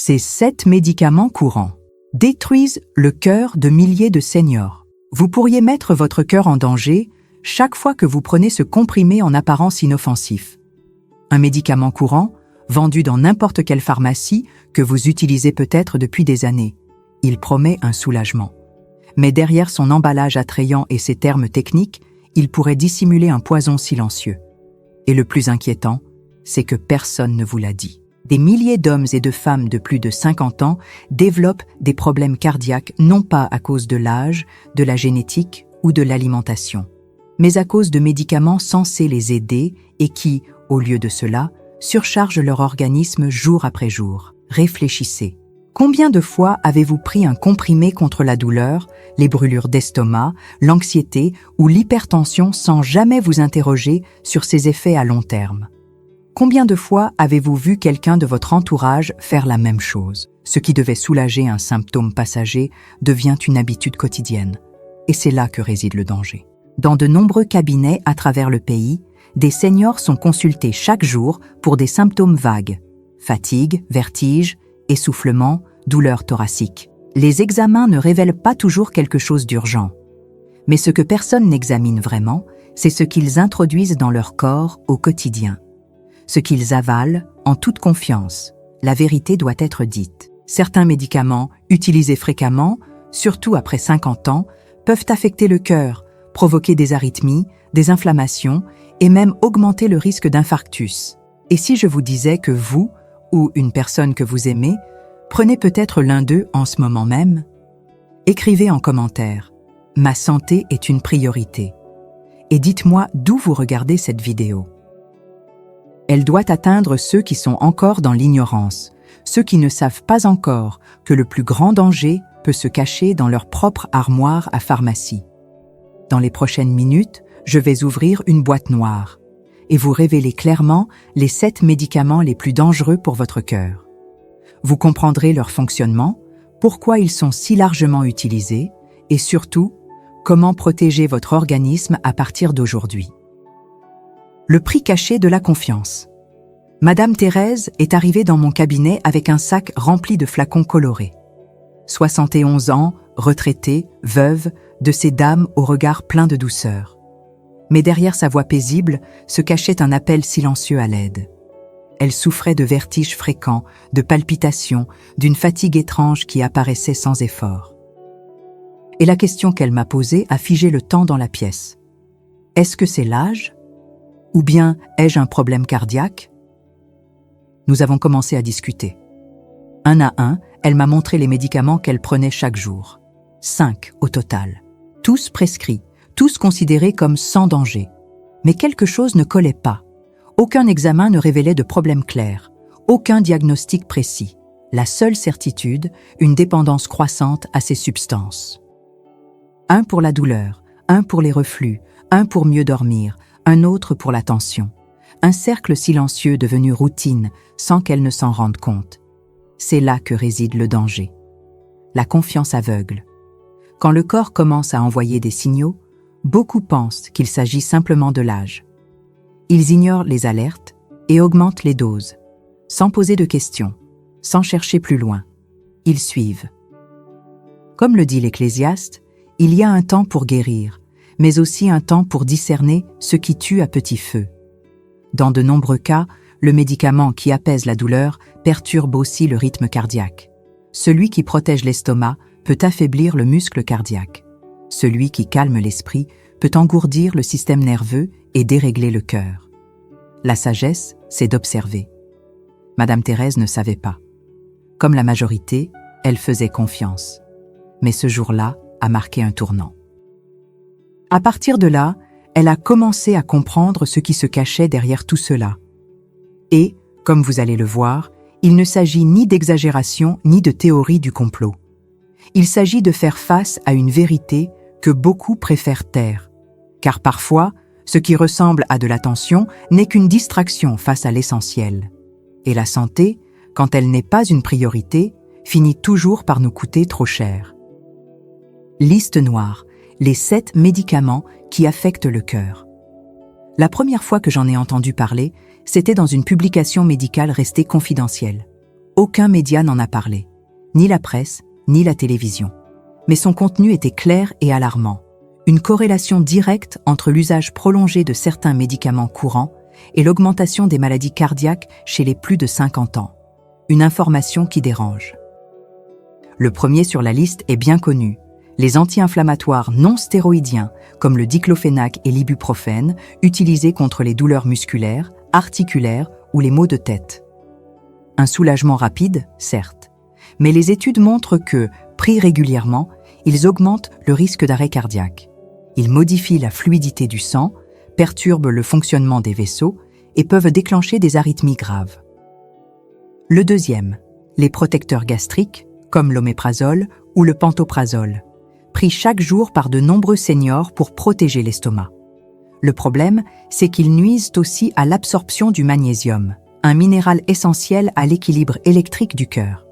Ces 7 médicaments courants détruisent le cœur de milliers de seniors. Vous pourriez mettre votre cœur en danger chaque fois que vous prenez ce comprimé en apparence inoffensif. Un médicament courant, vendu dans n'importe quelle pharmacie, que vous utilisez peut-être depuis des années. Il promet un soulagement. Mais derrière son emballage attrayant et ses termes techniques, il pourrait dissimuler un poison silencieux. Et le plus inquiétant, c'est que personne ne vous l'a dit. Des milliers d'hommes et de femmes de plus de 50 ans développent des problèmes cardiaques non pas à cause de l'âge, de la génétique ou de l'alimentation, mais à cause de médicaments censés les aider et qui, au lieu de cela, surchargent leur organisme jour après jour. Réfléchissez. Combien de fois avez-vous pris un comprimé contre la douleur, les brûlures d'estomac, l'anxiété ou l'hypertension sans jamais vous interroger sur ses effets à long terme? Combien de fois avez-vous vu quelqu'un de votre entourage faire la même chose? Ce qui devait soulager un symptôme passager devient une habitude quotidienne. Et c'est là que réside le danger. Dans de nombreux cabinets à travers le pays, des seniors sont consultés chaque jour pour des symptômes vagues. Fatigue, vertige, essoufflement, douleurs thoraciques. Les examens ne révèlent pas toujours quelque chose d'urgent. Mais ce que personne n'examine vraiment, c'est ce qu'ils introduisent dans leur corps au quotidien. Ce qu'ils avalent en toute confiance. La vérité doit être dite. Certains médicaments, utilisés fréquemment, surtout après 50 ans, peuvent affecter le cœur, provoquer des arythmies, des inflammations et même augmenter le risque d'infarctus. Et si je vous disais que vous, ou une personne que vous aimez, prenez peut-être l'un d'eux en ce moment même? Écrivez en commentaire « Ma santé est une priorité » et dites-moi d'où vous regardez cette vidéo. Elle doit atteindre ceux qui sont encore dans l'ignorance, ceux qui ne savent pas encore que le plus grand danger peut se cacher dans leur propre armoire à pharmacie. Dans les prochaines minutes, je vais ouvrir une boîte noire et vous révéler clairement les 7 médicaments les plus dangereux pour votre cœur. Vous comprendrez leur fonctionnement, pourquoi ils sont si largement utilisés et surtout, comment protéger votre organisme à partir d'aujourd'hui. Le prix caché de la confiance. Madame Thérèse est arrivée dans mon cabinet avec un sac rempli de flacons colorés. 71 ans, retraitée, veuve, de ces dames au regard plein de douceur. Mais derrière sa voix paisible se cachait un appel silencieux à l'aide. Elle souffrait de vertiges fréquents, de palpitations, d'une fatigue étrange qui apparaissait sans effort. Et la question qu'elle m'a posée a figé le temps dans la pièce. Est-ce que c'est l'âge ? Ou bien ai-je un problème cardiaque? Nous avons commencé à discuter. Un à un, elle m'a montré les médicaments qu'elle prenait chaque jour. 5 au total. Tous prescrits, tous considérés comme sans danger. Mais quelque chose ne collait pas. Aucun examen ne révélait de problème clair. Aucun diagnostic précis. La seule certitude, une dépendance croissante à ces substances. Un pour la douleur, un pour les reflux, un pour mieux dormir, un autre pour la tension. Un cercle silencieux devenu routine sans qu'elle ne s'en rende compte. C'est là que réside le danger. La confiance aveugle. Quand le corps commence à envoyer des signaux, beaucoup pensent qu'il s'agit simplement de l'âge. Ils ignorent les alertes et augmentent les doses, sans poser de questions, sans chercher plus loin. Ils suivent. Comme le dit l'Ecclésiaste, il y a un temps pour guérir, mais aussi un temps pour discerner ce qui tue à petit feu. Dans de nombreux cas, le médicament qui apaise la douleur perturbe aussi le rythme cardiaque. Celui qui protège l'estomac peut affaiblir le muscle cardiaque. Celui qui calme l'esprit peut engourdir le système nerveux et dérégler le cœur. La sagesse, c'est d'observer. Madame Thérèse ne savait pas. Comme la majorité, elle faisait confiance. Mais ce jour-là a marqué un tournant. À partir de là, elle a commencé à comprendre ce qui se cachait derrière tout cela. Et, comme vous allez le voir, il ne s'agit ni d'exagération ni de théorie du complot. Il s'agit de faire face à une vérité que beaucoup préfèrent taire. Car parfois, ce qui ressemble à de l'attention n'est qu'une distraction face à l'essentiel. Et la santé, quand elle n'est pas une priorité, finit toujours par nous coûter trop cher. Liste noire. Les 7 médicaments qui affectent le cœur. La première fois que j'en ai entendu parler, c'était dans une publication médicale restée confidentielle. Aucun média n'en a parlé, ni la presse, ni la télévision. Mais son contenu était clair et alarmant. Une corrélation directe entre l'usage prolongé de certains médicaments courants et l'augmentation des maladies cardiaques chez les plus de 50 ans. Une information qui dérange. Le premier sur la liste est bien connu. Les anti-inflammatoires non stéroïdiens, comme le diclofénac et l'ibuprofène, utilisés contre les douleurs musculaires, articulaires ou les maux de tête. Un soulagement rapide, certes, mais les études montrent que, pris régulièrement, ils augmentent le risque d'arrêt cardiaque. Ils modifient la fluidité du sang, perturbent le fonctionnement des vaisseaux et peuvent déclencher des arythmies graves. Le deuxième, les protecteurs gastriques, comme l'oméprazole ou le pantoprazole, pris chaque jour par de nombreux seniors pour protéger l'estomac. Le problème, c'est qu'ils nuisent aussi à l'absorption du magnésium, un minéral essentiel à l'équilibre électrique du cœur.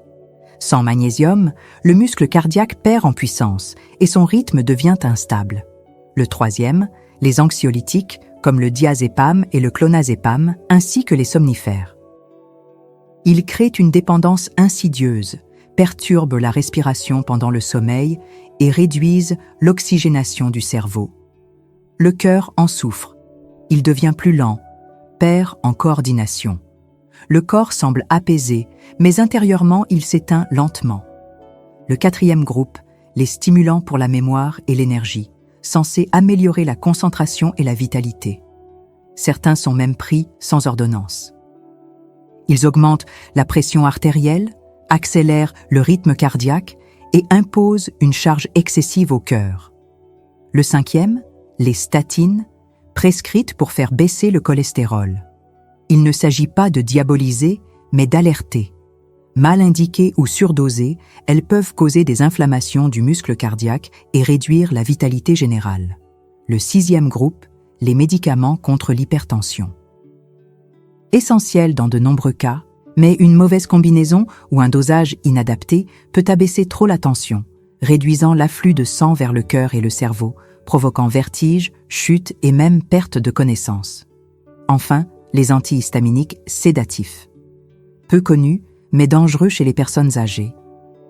Sans magnésium, le muscle cardiaque perd en puissance et son rythme devient instable. Le troisième, les anxiolytiques, comme le diazépam et le clonazépam, ainsi que les somnifères. Ils créent une dépendance insidieuse, perturbent la respiration pendant le sommeil et réduisent l'oxygénation du cerveau. Le cœur en souffre. Il devient plus lent, perd en coordination. Le corps semble apaisé, mais intérieurement il s'éteint lentement. Le quatrième groupe, les stimulants pour la mémoire et l'énergie, censés améliorer la concentration et la vitalité. Certains sont même pris sans ordonnance. Ils augmentent la pression artérielle, accélèrent le rythme cardiaque et imposent une charge excessive au cœur. Le cinquième, les statines, prescrites pour faire baisser le cholestérol. Il ne s'agit pas de diaboliser, mais d'alerter. Mal indiquées ou surdosées, elles peuvent causer des inflammations du muscle cardiaque et réduire la vitalité générale. Le sixième groupe, les médicaments contre l'hypertension. Essentiel dans de nombreux cas, mais une mauvaise combinaison ou un dosage inadapté peut abaisser trop la tension, réduisant l'afflux de sang vers le cœur et le cerveau, provoquant vertige, chute et même perte de connaissance. Enfin, les antihistaminiques sédatifs. Peu connus, mais dangereux chez les personnes âgées.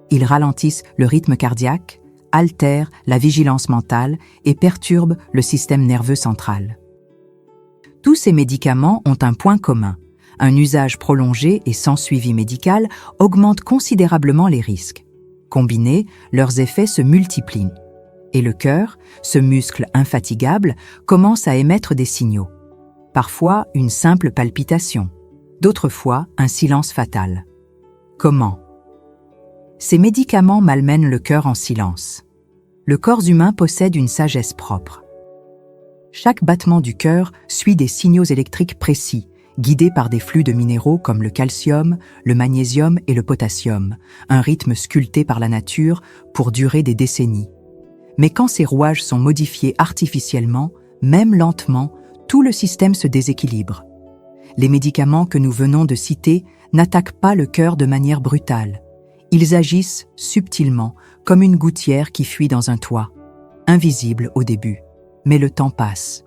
Ils ralentissent le rythme cardiaque, altèrent la vigilance mentale et perturbent le système nerveux central. Tous ces médicaments ont un point commun. Un usage prolongé et sans suivi médical augmente considérablement les risques. Combinés, leurs effets se multiplient. Et le cœur, ce muscle infatigable, commence à émettre des signaux. Parfois une simple palpitation, d'autres fois un silence fatal. Comment ? Ces médicaments malmènent le cœur en silence. Le corps humain possède une sagesse propre. Chaque battement du cœur suit des signaux électriques précis, guidés par des flux de minéraux comme le calcium, le magnésium et le potassium, un rythme sculpté par la nature pour durer des décennies. Mais quand ces rouages sont modifiés artificiellement, même lentement, tout le système se déséquilibre. Les médicaments que nous venons de citer n'attaquent pas le cœur de manière brutale. Ils agissent subtilement, comme une gouttière qui fuit dans un toit, invisible au début, mais le temps passe.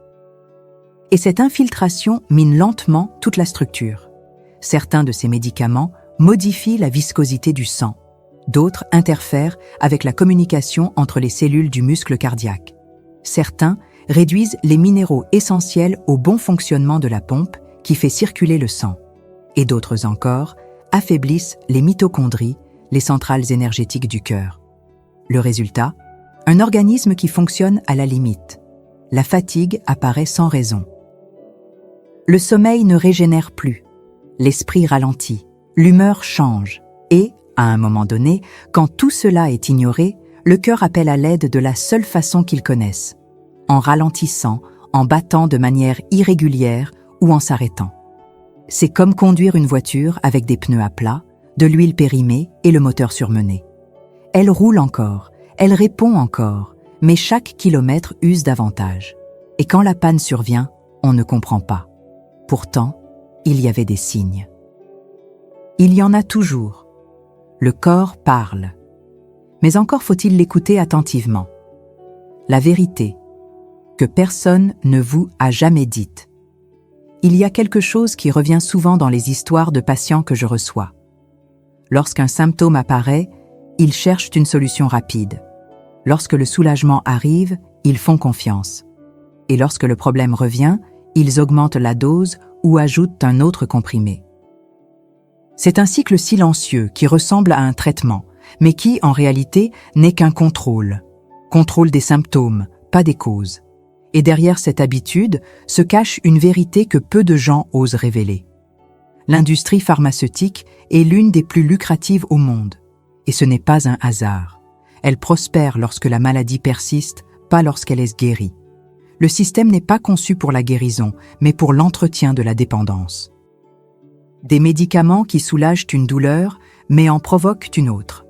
Et cette infiltration mine lentement toute la structure. Certains de ces médicaments modifient la viscosité du sang. D'autres interfèrent avec la communication entre les cellules du muscle cardiaque. Certains réduisent les minéraux essentiels au bon fonctionnement de la pompe qui fait circuler le sang. Et d'autres encore affaiblissent les mitochondries, les centrales énergétiques du cœur. Le résultat ? Un organisme qui fonctionne à la limite. La fatigue apparaît sans raison. Le sommeil ne régénère plus. L'esprit ralentit. L'humeur change. Et, à un moment donné, quand tout cela est ignoré, le cœur appelle à l'aide de la seule façon qu'il connaisse. En ralentissant, en battant de manière irrégulière ou en s'arrêtant. C'est comme conduire une voiture avec des pneus à plat, de l'huile périmée et le moteur surmené. Elle roule encore, elle répond encore, mais chaque kilomètre use davantage. Et quand la panne survient, on ne comprend pas. Pourtant, il y avait des signes. Il y en a toujours. Le corps parle. Mais encore faut-il l'écouter attentivement. La vérité, que personne ne vous a jamais dite. Il y a quelque chose qui revient souvent dans les histoires de patients que je reçois. Lorsqu'un symptôme apparaît, ils cherchent une solution rapide. Lorsque le soulagement arrive, ils font confiance. Et lorsque le problème revient, ils augmentent la dose ou ajoutent un autre comprimé. C'est un cycle silencieux qui ressemble à un traitement, mais qui, en réalité, n'est qu'un contrôle. Contrôle des symptômes, pas des causes. Et derrière cette habitude se cache une vérité que peu de gens osent révéler. L'industrie pharmaceutique est l'une des plus lucratives au monde. Et ce n'est pas un hasard. Elle prospère lorsque la maladie persiste, pas lorsqu'elle est guérie. Le système n'est pas conçu pour la guérison, mais pour l'entretien de la dépendance. Des médicaments qui soulagent une douleur, mais en provoquent une autre.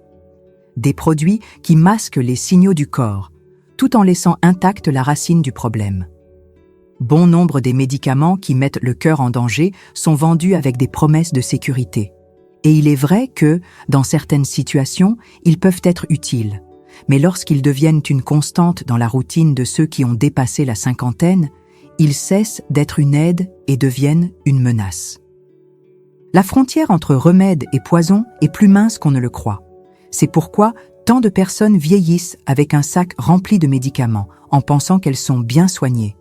Des produits qui masquent les signaux du corps, tout en laissant intacte la racine du problème. Bon nombre des médicaments qui mettent le cœur en danger sont vendus avec des promesses de sécurité. Et il est vrai que, dans certaines situations, ils peuvent être utiles. Mais lorsqu'ils deviennent une constante dans la routine de ceux qui ont dépassé la cinquantaine, ils cessent d'être une aide et deviennent une menace. La frontière entre remède et poison est plus mince qu'on ne le croit. C'est pourquoi tant de personnes vieillissent avec un sac rempli de médicaments en pensant qu'elles sont bien soignées.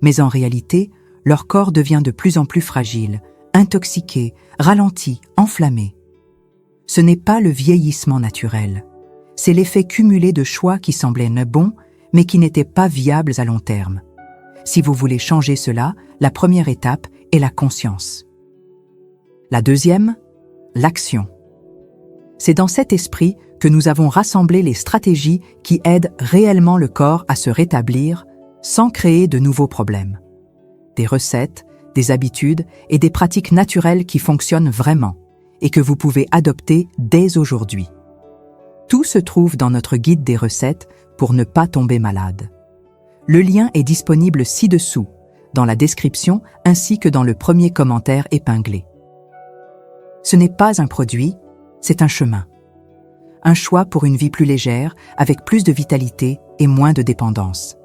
Mais en réalité, leur corps devient de plus en plus fragile, intoxiqué, ralenti, enflammé. Ce n'est pas le vieillissement naturel. C'est l'effet cumulé de choix qui semblaient bons, mais qui n'étaient pas viables à long terme. Si vous voulez changer cela, la première étape est la conscience. La deuxième, l'action. C'est dans cet esprit que nous avons rassemblé les stratégies qui aident réellement le corps à se rétablir sans créer de nouveaux problèmes. Des recettes, des habitudes et des pratiques naturelles qui fonctionnent vraiment et que vous pouvez adopter dès aujourd'hui. Tout se trouve dans notre guide des recettes pour ne pas tomber malade. Le lien est disponible ci-dessous, dans la description ainsi que dans le premier commentaire épinglé. Ce n'est pas un produit, c'est un chemin. Un choix pour une vie plus légère, avec plus de vitalité et moins de dépendance.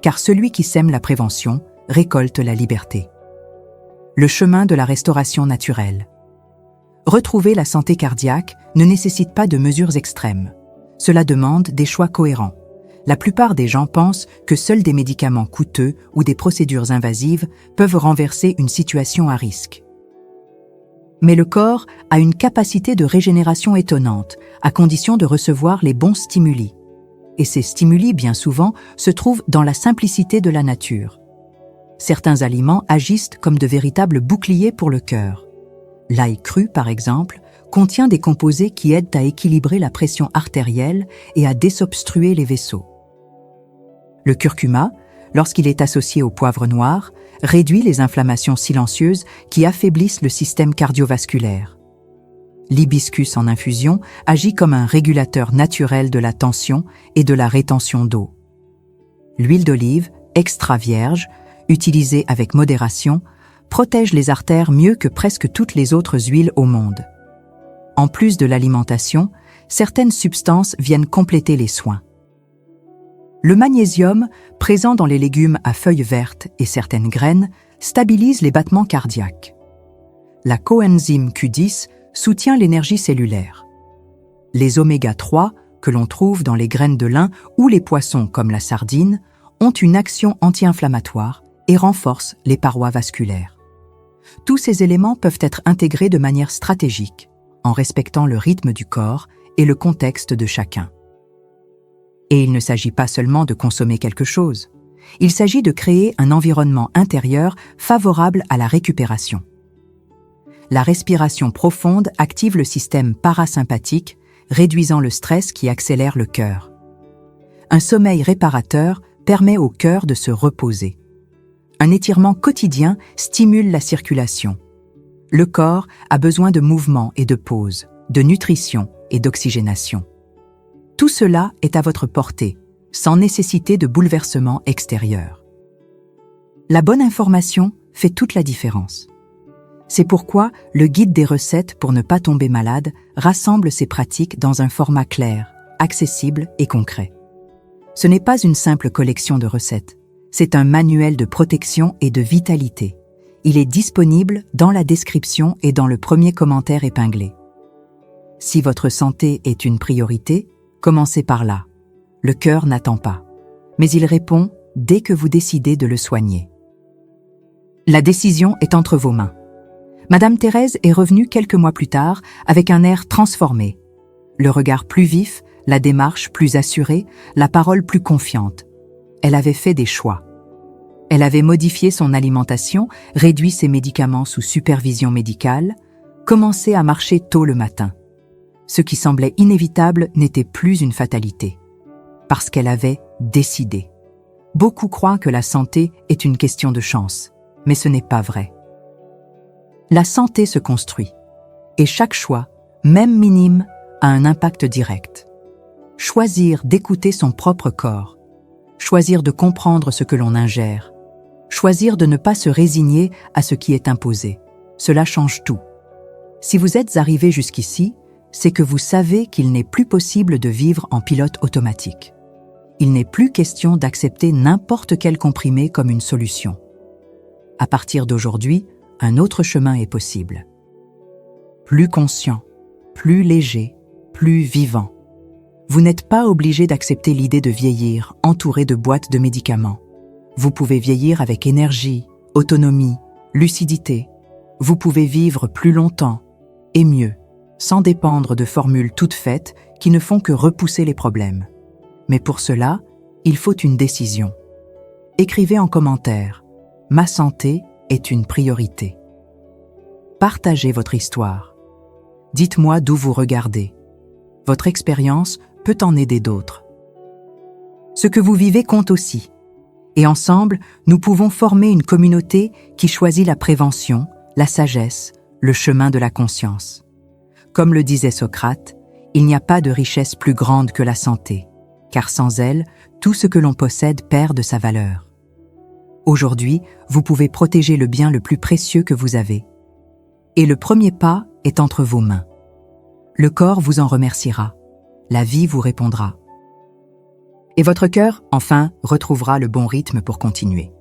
Car celui qui sème la prévention récolte la liberté. Le chemin de la restauration naturelle. Retrouver la santé cardiaque ne nécessite pas de mesures extrêmes. Cela demande des choix cohérents. La plupart des gens pensent que seuls des médicaments coûteux ou des procédures invasives peuvent renverser une situation à risque. Mais le corps a une capacité de régénération étonnante, à condition de recevoir les bons stimuli. Et ces stimuli, bien souvent, se trouvent dans la simplicité de la nature. Certains aliments agissent comme de véritables boucliers pour le cœur. L'ail cru, par exemple, contient des composés qui aident à équilibrer la pression artérielle et à désobstruer les vaisseaux. Le curcuma, lorsqu'il est associé au poivre noir, réduit les inflammations silencieuses qui affaiblissent le système cardiovasculaire. L'hibiscus en infusion agit comme un régulateur naturel de la tension et de la rétention d'eau. L'huile d'olive, extra vierge, utilisée avec modération, protège les artères mieux que presque toutes les autres huiles au monde. En plus de l'alimentation, certaines substances viennent compléter les soins. Le magnésium, présent dans les légumes à feuilles vertes et certaines graines, stabilise les battements cardiaques. La coenzyme Q10 soutient l'énergie cellulaire. Les oméga 3, que l'on trouve dans les graines de lin ou les poissons comme la sardine, ont une action anti-inflammatoire et renforcent les parois vasculaires. Tous ces éléments peuvent être intégrés de manière stratégique, en respectant le rythme du corps et le contexte de chacun. Et il ne s'agit pas seulement de consommer quelque chose. Il s'agit de créer un environnement intérieur favorable à la récupération. La respiration profonde active le système parasympathique, réduisant le stress qui accélère le cœur. Un sommeil réparateur permet au cœur de se reposer. Un étirement quotidien stimule la circulation. Le corps a besoin de mouvement et de pause, de nutrition et d'oxygénation. Tout cela est à votre portée, sans nécessité de bouleversement extérieur. La bonne information fait toute la différence. C'est pourquoi le guide des recettes pour ne pas tomber malade rassemble ces pratiques dans un format clair, accessible et concret. Ce n'est pas une simple collection de recettes, c'est un manuel de protection et de vitalité. Il est disponible dans la description et dans le premier commentaire épinglé. Si votre santé est une priorité, commencez par là. Le cœur n'attend pas, mais il répond dès que vous décidez de le soigner. La décision est entre vos mains. Madame Thérèse est revenue quelques mois plus tard avec un air transformé. Le regard plus vif, la démarche plus assurée, la parole plus confiante. Elle avait fait des choix. Elle avait modifié son alimentation, réduit ses médicaments sous supervision médicale, commencé à marcher tôt le matin. Ce qui semblait inévitable n'était plus une fatalité, parce qu'elle avait décidé. Beaucoup croient que la santé est une question de chance, mais ce n'est pas vrai. La santé se construit, et chaque choix, même minime, a un impact direct. Choisir d'écouter son propre corps, choisir de comprendre ce que l'on ingère, choisir de ne pas se résigner à ce qui est imposé, cela change tout. Si vous êtes arrivé jusqu'ici, c'est que vous savez qu'il n'est plus possible de vivre en pilote automatique. Il n'est plus question d'accepter n'importe quel comprimé comme une solution. À partir d'aujourd'hui, un autre chemin est possible. Plus conscient, plus léger, plus vivant. Vous n'êtes pas obligé d'accepter l'idée de vieillir, entouré de boîtes de médicaments. Vous pouvez vieillir avec énergie, autonomie, lucidité. Vous pouvez vivre plus longtemps et mieux, sans dépendre de formules toutes faites qui ne font que repousser les problèmes. Mais pour cela, il faut une décision. Écrivez en commentaire « Ma santé est une priorité ». Partagez votre histoire. Dites-moi d'où vous regardez. Votre expérience peut en aider d'autres. Ce que vous vivez compte aussi. Et ensemble, nous pouvons former une communauté qui choisit la prévention, la sagesse, le chemin de la conscience. Comme le disait Socrate, il n'y a pas de richesse plus grande que la santé, car sans elle, tout ce que l'on possède perd de sa valeur. Aujourd'hui, vous pouvez protéger le bien le plus précieux que vous avez. Et le premier pas est entre vos mains. Le corps vous en remerciera, la vie vous répondra. Et votre cœur, enfin, retrouvera le bon rythme pour continuer.